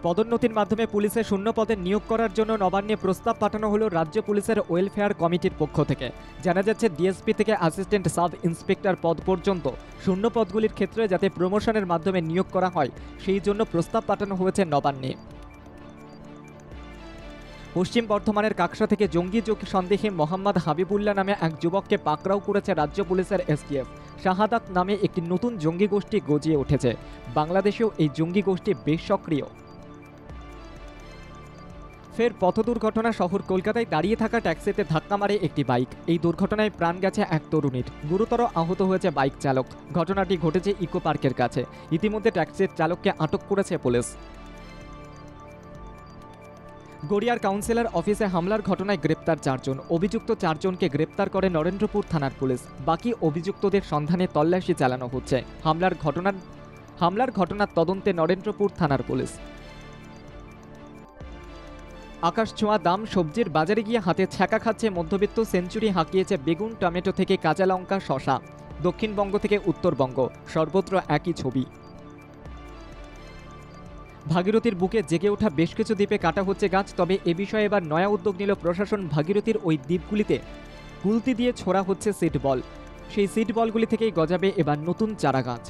পদোন্নতির মাধ্যমে পুলিশে শূন্য পদে নিয়োগ করার জন্য নবান্নে প্রস্তাব পাঠানো হলো রাজ্য পুলিশের ওয়েলফেয়ার কমিটির পক্ষ থেকে। জানা যাচ্ছে ডিএসপি থেকে অ্যাসিস্ট্যান্ট সাব ইন্সপেক্টর পদ পর্যন্ত শূন্য পদগুলির ক্ষেত্রে যাতে প্রমোশনের মাধ্যমে নিয়োগ করা হয় সেই জন্য প্রস্তাব পাঠানো হয়েছে নবান্নে। পশ্চিম বর্ধমানের কাকসা থেকে জঙ্গি সন্দেহে মোহাম্মদ হাবিবুল্লাহ নামে এক যুবককে পাকড়াও করেছে রাজ্য পুলিশের এসটিএফ। শাহাদাত নামে একটি নতুন জঙ্গি গোষ্ঠী গজিয়ে উঠেছে। বাংলাদেশেও এই জঙ্গি গোষ্ঠী বেশ সক্রিয়। ফের পথ দুর্ঘটনা। শহর কলকাতায় দাঁড়িয়ে থাকা ট্যাক্সিতে ধাক্কা মারে একটি বাইক। এই দুর্ঘটনায় প্রাণ গেছে এক তরুণীর, গুরুতর আহত হয়েছে বাইক চালক। ঘটনাটি ঘটেছে ইকো পার্কের কাছে। ইতিমধ্যে ট্যাক্সির চালককে আটক করেছে পুলিশ। গড়িয়ার কাউন্সিলর অফিসে হামলার ঘটনায় গ্রেপ্তার 4 জন। অভিযুক্ত 4 জনকে গ্রেপ্তার করে নরেন্দ্রপুর থানার পুলিশ। বাকি অভিযুক্তদের সন্ধানে তল্লাশি চালানো হচ্ছে। হামলার ঘটনার তদন্তে নরেন্দ্রপুর থানার পুলিশ। আকাশ ছোঁয়া দাম সবজির বাজারে গিয়ে হাতে ছ্যাঁকা খাচ্ছে মধ্যবিত্ত। সেঞ্চুরি হাঁকিয়েছে বেগুন, টমেটো থেকে কাঁচা লঙ্কা, শশা। দক্ষিণবঙ্গ থেকে উত্তরবঙ্গ সর্বত্র একই ছবি। ভাগীরথীর বুকে জেগে ওঠা বেশ কিছু দ্বীপে কাটা হচ্ছে গাছ। তবে এ বিষয়ে এবার নয়া উদ্যোগ নিল প্রশাসন। ভাগীরথীর ওই দ্বীপগুলিতে গুলতি দিয়ে ছোড়া হচ্ছে সিড বল। সেই সিড বলগুলি থেকেই গজাবে এবার নতুন চারা গাছ।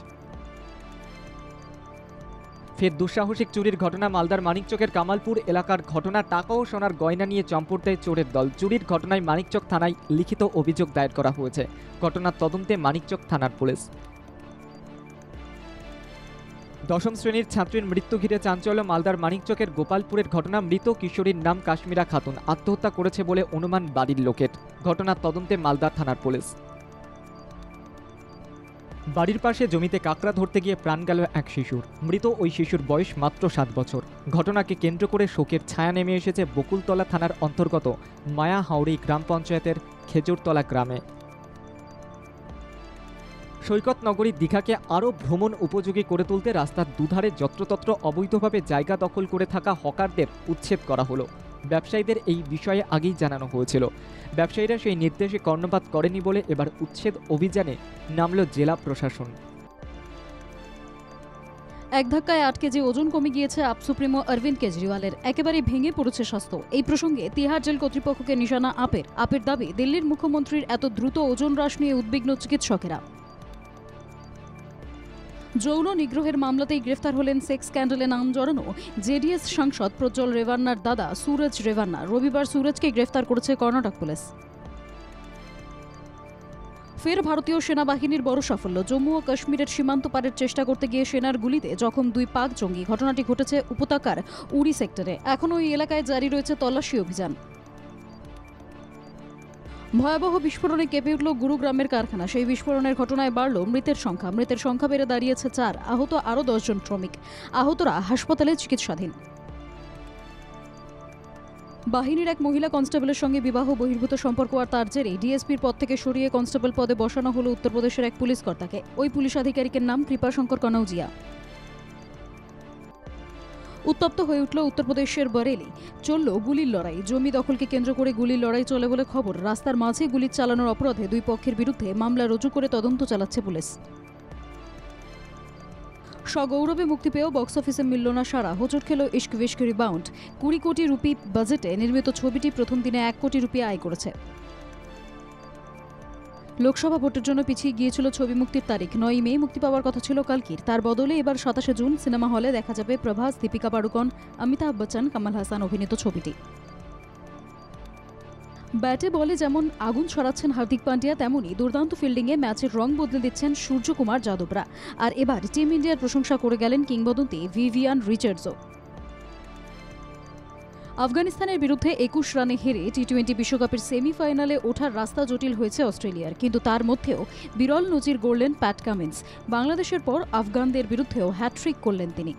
ফের দুঃসাহসিক চুরির ঘটনা। মালদার মানিকচকের কামালপুর এলাকার ঘটনা। টাকা ও সোনার গয়না নিয়ে চম্পট দেয় চোরের দল। চুরির ঘটনায় মানিকচক থানায় লিখিত অভিযোগ দায়ের করা হয়েছে। ঘটনার তদন্তে মানিকচক থানার পুলিশ। দশম শ্রেণীর ছাত্রীর মৃত্যু ঘিরে চাঞ্চল্য। মালদার মানিকচকের গোপালপুরের ঘটনা। মৃত কিশোরীর নাম কাশ্মীরা খাতুন। আত্মহত্যা করেছে বলে অনুমান বাড়ির লোকের। ঘটনার তদন্তে মালদার থানার পুলিশ। বাড়ির পাশে জমিতে কাঁকড়া ধরতে গিয়ে প্রাণ গেল এক শিশুর। মৃত ওই শিশুর বয়স মাত্র 7 বছর। ঘটনাকে কেন্দ্র করে শোকের ছায়া নেমে এসেছে বকুলতলা থানার অন্তর্গত মায়া হাওড়ি গ্রাম পঞ্চায়েতের খেজুরতলা গ্রামে। সৈকত নগরী দীঘাকে আরও ভ্রমণ উপযোগী করে তুলতে রাস্তার দুধারে যত্রতত্র অবৈধভাবে জায়গা দখল করে থাকা হকারদের উচ্ছেদ করা হলো। ব্যবসায়ীদের এই বিষয়ে আগেই জানানো হয়েছিল। ব্যবসায়ীরা সেই নির্দেশে কর্ণপাত করেনি বলে এবার উচ্ছেদ অভিযানে নামল জেলা প্রশাসন। এক ধাক্কায় 8 কেজি ওজন কমে গিয়েছে আপ সুপ্রিমো অরবিন্দ কেজরিওয়ালের। একেবারে ভেঙে পড়েছে স্বাস্থ্য। এই প্রসঙ্গে তিহার জেল কর্তৃপক্ষকে নিশানা আপের দাবি, দিল্লির মুখ্যমন্ত্রীর এত দ্রুত ওজন হ্রাস নিয়ে উদ্বিগ্ন চিকিৎসকেরা। যৌন নিগ্রহের মামলাতেই গ্রেফতার হলেন সেক্স স্ক্যান্ডালে নাম জড়ানো জেডিএস সাংসদ প্রজ্জ্বল রেভান্নার দাদা সুরজ রেভান্না। রবিবার সুরজকে গ্রেফতার করেছে কর্ণাটক পুলিশ। ফের ভারতীয় সেনাবাহিনীর বড় সাফল্য। জম্মু ও কাশ্মীরের সীমান্ত পারের চেষ্টা করতে গিয়ে সেনার গুলিতে জখম 2 পাক জঙ্গি। ঘটনাটি ঘটেছে উপত্যকার উড়ি সেক্টরে। এখনও ওই এলাকায় জারি রয়েছে তল্লাশি অভিযান। ভয়াবহ বিস্ফোরণে কেঁপে উঠল গুরুগ্রামের কারখানা। সেই বিস্ফোরণের ঘটনায় বাড়ল মৃতের সংখ্যা বেড়ে দাঁড়িয়েছে 4। আহত আরও 10 জন শ্রমিক। আহতরা হাসপাতালে চিকিৎসাধীন। বাহিনীর এক মহিলা কনস্টেবলের সঙ্গে বিবাহ বহির্ভূত সম্পর্ক আর তার জেরে ডিএসপির পদ থেকে সরিয়ে কনস্টেবল পদে বসানো হলো উত্তরপ্রদেশের এক পুলিশ কর্তাকে। ওই পুলিশ আধিকারিকের নাম কৃপাশঙ্কর কনৌজিয়া। উত্তপ্ত হয়ে উঠল উত্তরপ্রদেশের বরেলি। চলল গুলির লড়াই। জমি দখলকে কেন্দ্র করে গুলির লড়াই চলে বলে খবর। রাস্তার মাঝে গুলি চালানোর অপরাধে 2 পক্ষের বিরুদ্ধে মামলা রুজু করে তদন্ত চালাচ্ছে পুলিশ। সগৌরবে মুক্তি পেয়েও বক্স অফিসে মিলল না সাড়া। হোঁচট খেল ইশক ভিশক রিবাউন্ড। 20 কোটি রুপি বাজেটে নির্মিত ছবিটি প্রথম দিনে 1 কোটি রুপি আয় করেছে। লোকসভা ভোটের জন্য পিছিয়ে গিয়েছিল ছবি মুক্তির তারিখ। 9 মে মুক্তি পাওয়ার কথা ছিল কালকির। তার বদলে এবার 27 জুন সিনেমা হলে দেখা যাবে প্রভাস, দীপিকা পাড়ুকোন, অমিতাভ বচ্চন, কমল হাসান অভিনীত ছবিটি। ব্যাটে বলে যেমন আগুন ছড়াচ্ছেন হার্দিক পান্ডিয়া, তেমনই দুর্দান্ত ফিল্ডিংয়ে ম্যাচের রং বদলে দিচ্ছেন সূর্যকুমার যাদবরা। আর এবার টিম ইন্ডিয়ার প্রশংসা করে গেলেন কিংবদন্তি ভিভিয়ান রিচার্ডসও। আফগানিস্তানের বিরুদ্ধে 21 রানে হেরে টি-20 বিশ্বকাপের সেমিফাইনালে ওঠার রাস্তা জটিল হয়েছে অস্ট্রেলিয়ার। কিন্তু তার মধ্যেও বিরল নজির গড়লেন প্যাট কামিন্স। বাংলাদেশের পর আফগানদের বিরুদ্ধেও হ্যাট্রিক করলেন তিনি।